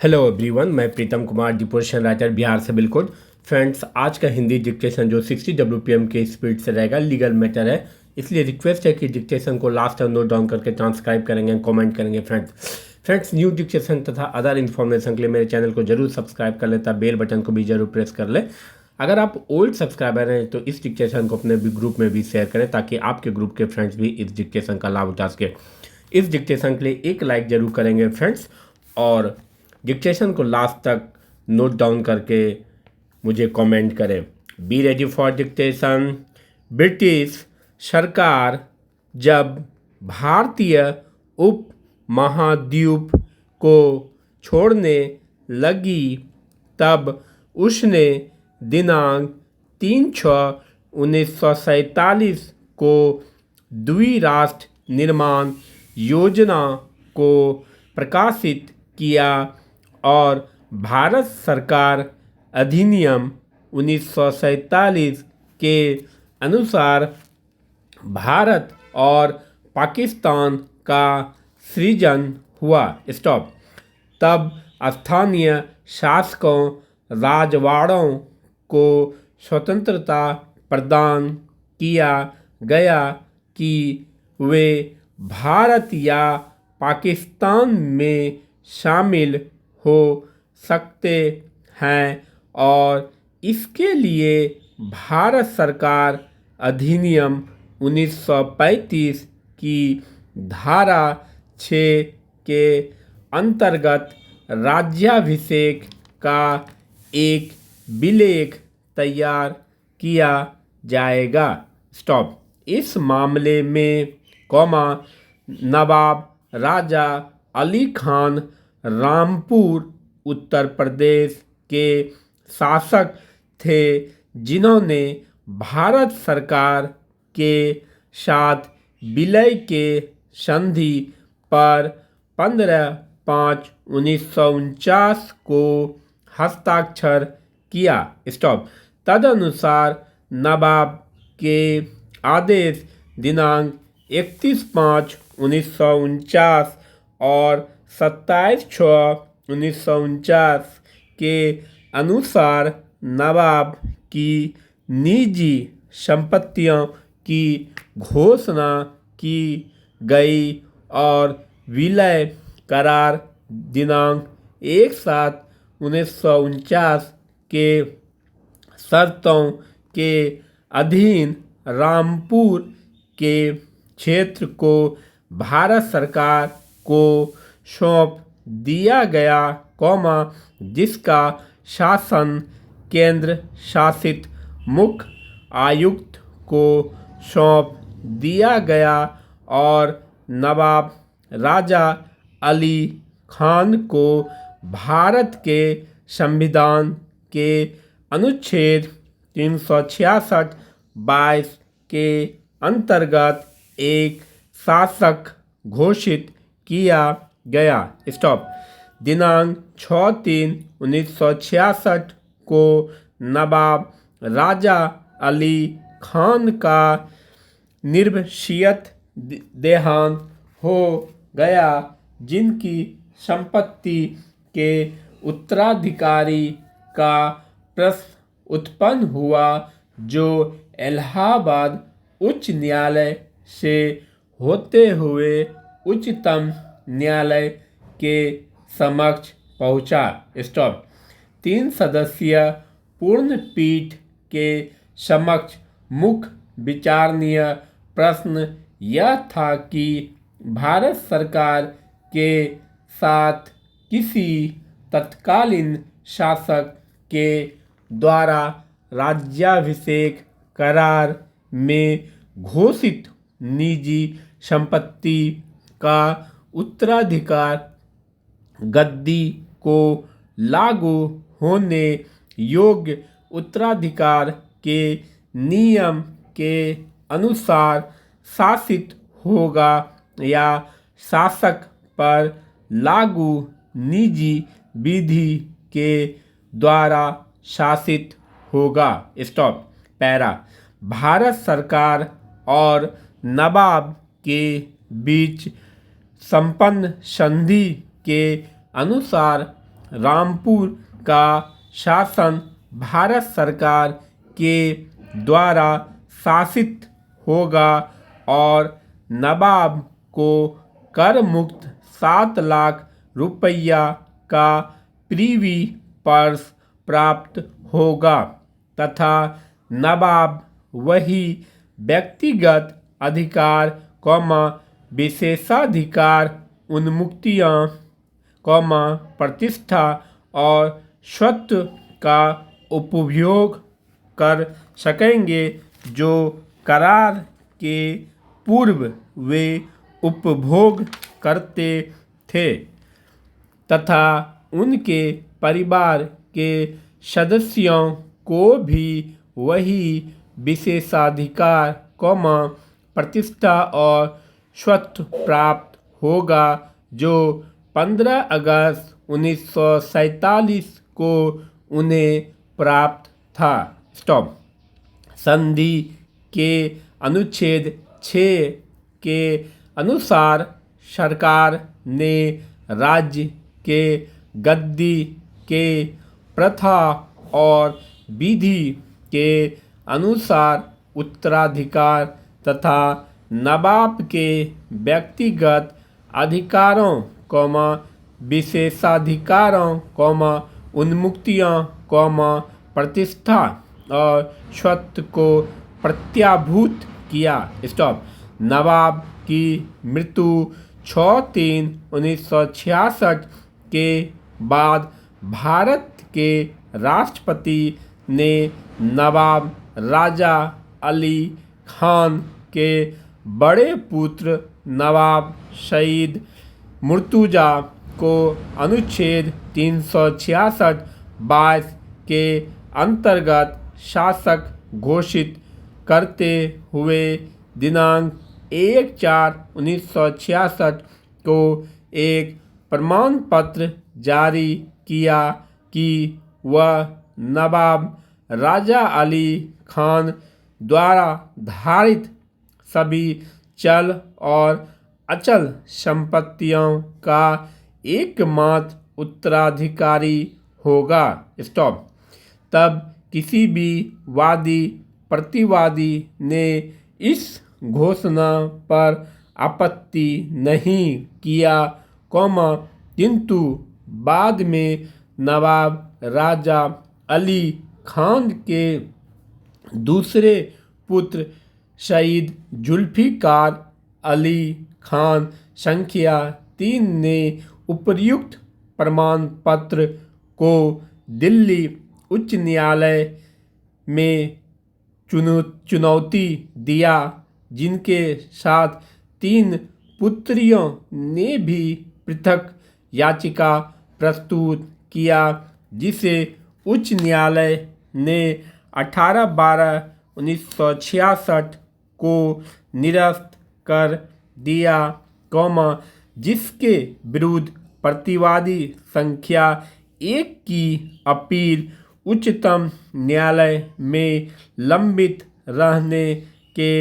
Hello everyone, मैं Pritam Kumar, deposition writer, Bihar से। बिल्कुल फ्रेंड्स, आज का हिंदी डिक्टेशन जो 60 WPM के स्पीड से रहेगा, लीगल मैटर है, इसलिए रिक्वेस्ट है कि डिक्टेशन को लास्ट टाइम नोट डाउन करके ट्रांसक्राइब करेंगे, कमेंट करेंगे। फ्रेंड्स न्यू डिक्टेशन तथा अदर इन्फॉर्मेशन के लिए मेरे चैनल को जरूर सब्सक्राइब कर लेता, बेल बटन को भी जरूर प्रेस कर ले। अगर आप ओल्ड सब्सक्राइबर हैं तो इस डिक्टेशन को अपने भी ग्रुप में भी शेयर करें, ताकि आपके ग्रुप के फ्रेंड्स भी इस डिक्टेशन का लाभ उठा सके। इस डिक्टेशन के लिए एक लाइक जरूर करेंगे फ्रेंड्स, और डिक्टेशन को लास्ट तक नोट डाउन करके मुझे कमेंट करें। Be ready for dictation. British सरकार जब भारतीय उप महाद्वीप को छोड़ने लगी, तब उसने दिनांक 3/6/1947 को द्विराष्ट्र निर्माण योजना को प्रकाशित किया और भारत सरकार अधिनियम 1947 के अनुसार भारत और पाकिस्तान का सृजन हुआ। स्टॉप। तब स्थानीय शासकों राजवाड़ों को स्वतंत्रता प्रदान किया गया कि वे भारत या पाकिस्तान में शामिल हो सकते हैं, और इसके लिए भारत सरकार अधिनियम 1935 की धारा 6 के अंतर्गत राज्याभिषेक का एक विलेख तैयार किया जाएगा। स्टॉप। इस मामले में नवाब राजा अली खान रामपुर उत्तर प्रदेश के शासक थे, जिन्होंने भारत सरकार के साथ विलय के संधि पर 15/5/1949 को हस्ताक्षर किया। स्टॉप। तदनुसार नवाब के आदेश दिनांक 31/5/1949 और 27/6/1949 के अनुसार नवाब की निजी संपत्तियों की घोषणा की गई और विलय करार दिनांक 1/7/1949 के शर्तों के अधीन रामपुर के क्षेत्र को भारत सरकार को सौंप दिया गया, जिसका शासन केंद्र शासित मुख्य आयुक्त को सौंप दिया गया और नवाब राजा अली खान को भारत के संविधान के अनुच्छेद 366(22) के अंतर्गत एक शासक घोषित किया गया। स्टॉप। दिनांक 6/3/1966 को नवाब राजा अली खान का निर्मशीयत देहांत हो गया, जिनकी संपत्ति के उत्तराधिकारी का प्रश्न उत्पन्न हुआ, जो इलाहाबाद उच्च न्यायालय से होते हुए उच्चतम न्यायालय के समक्ष पहुंचा। स्टॉप। 3 सदस्यीय पूर्ण पीठ के समक्ष मुख्य विचारणीय प्रश्न यह था कि भारत सरकार के साथ किसी तत्कालीन शासक के द्वारा राज्याभिषेक करार में घोषित निजी संपत्ति का उत्तराधिकार गद्दी को लागू होने योग्य उत्तराधिकार के नियम के अनुसार शासित होगा या शासक पर लागू निजी विधि के द्वारा शासित होगा। स्टॉप। पैरा। भारत सरकार और नवाब के बीच संपन्न संधि के अनुसार रामपुर का शासन भारत सरकार के द्वारा शासित होगा और नवाब को कर मुक्त 7 लाख रुपया का प्रीवी पर्स प्राप्त होगा तथा नवाब वही व्यक्तिगत अधिकार विशेषाधिकार उन्मुक्तियाँ प्रतिष्ठा और स्वत्व का उपभोग कर सकेंगे जो करार के पूर्व वे उपभोग करते थे तथा उनके परिवार के सदस्यों को भी वही विशेषाधिकार प्रतिष्ठा और स्वत्व प्राप्त होगा जो 15 अगस्त 1947 को उन्हें प्राप्त था। स्टॉप। संधि के अनुच्छेद 6 के अनुसार सरकार ने राज्य के गद्दी के प्रथा और विधि के अनुसार उत्तराधिकार तथा नवाब के व्यक्तिगत अधिकारों विशेषाधिकारों उन्मुक्तियों प्रतिष्ठा और स्वत्व को प्रत्याभूत किया। स्टॉप। नवाब की मृत्यु 6/3/1966 के बाद भारत के राष्ट्रपति ने नवाब राजा अली खान के बड़े पुत्र नवाब सईद मुर्तुजा को अनुच्छेद 366(22) के अंतर्गत शासक घोषित करते हुए दिनांक 1/4/1966 को एक प्रमाण पत्र जारी किया कि वह नवाब राजा अली खान द्वारा धारित सभी चल और अचल संपत्तियों का एकमात्र उत्तराधिकारी होगा। स्टॉप। तब किसी भी वादी प्रतिवादी ने इस घोषणा पर आपत्ति नहीं किया किंतु बाद में नवाब राजा अली खान के दूसरे पुत्र सईद जुल्फिकार अली खान संख्या 3 ने उपर्युक्त प्रमाण पत्र को दिल्ली उच्च न्यायालय में चुनौती दिया जिनके साथ 3 पुत्रियों ने भी पृथक याचिका प्रस्तुत किया जिसे उच्च न्यायालय ने 18/12/1966 को निरस्त कर दिया जिसके विरुद्ध प्रतिवादी संख्या 1 की अपील उच्चतम न्यायालय में लंबित रहने के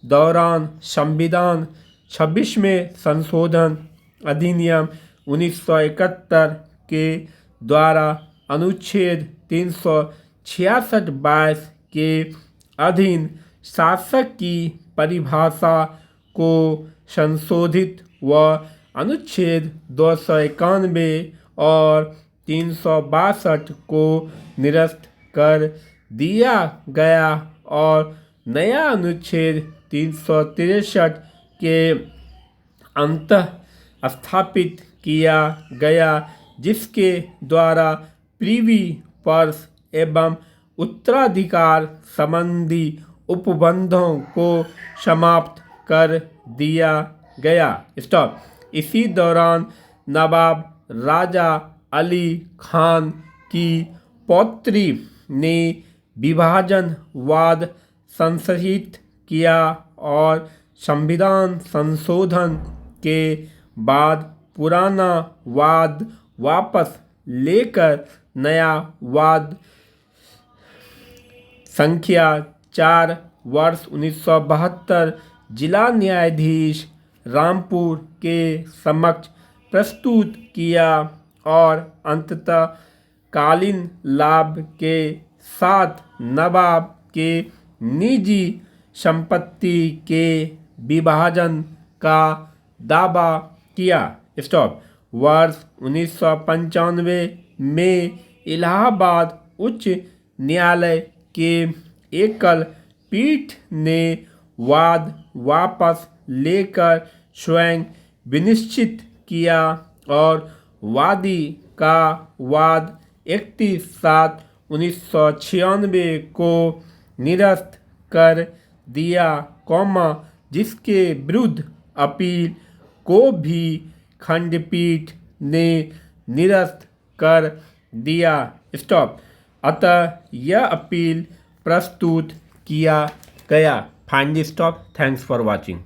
दौरान संविधान 26वें संशोधन अधिनियम 1971 के द्वारा अनुच्छेद 366(22) के अधीन शासक की परिभाषा को संशोधित व अनुच्छेद 291 और 362 को निरस्त कर दिया गया और नया अनुच्छेद 363 के अंतः स्थापित किया गया जिसके द्वारा प्रीवी पर्स एवं उत्तराधिकार संबंधी उपबंधों को समाप्त कर दिया गया। स्टॉप। इसी दौरान नवाब राजा अली खान की पौत्री ने विभाजनवाद संशोधित किया और संविधान संशोधन के बाद पुराना वाद वापस लेकर नया वाद संख्या 4 वर्ष 1972 जिला न्यायाधीश रामपुर के समक्ष प्रस्तुत किया और अंततः कालीन लाभ के साथ नवाब के निजी संपत्ति के विभाजन का दावा किया। स्टॉप। वर्ष 1995 में इलाहाबाद उच्च न्यायालय के एकल पीठ ने वाद वापस लेकर स्वयं विनिश्चित किया और वादी का वाद 31/7/1996 को निरस्त कर दिया, जिसके विरुद्ध अपील को भी खंडपीठ ने निरस्त कर दिया। स्टॉप। अतः यह अपील प्रस्तुत किया गया। Finally stop. Thanks for watching.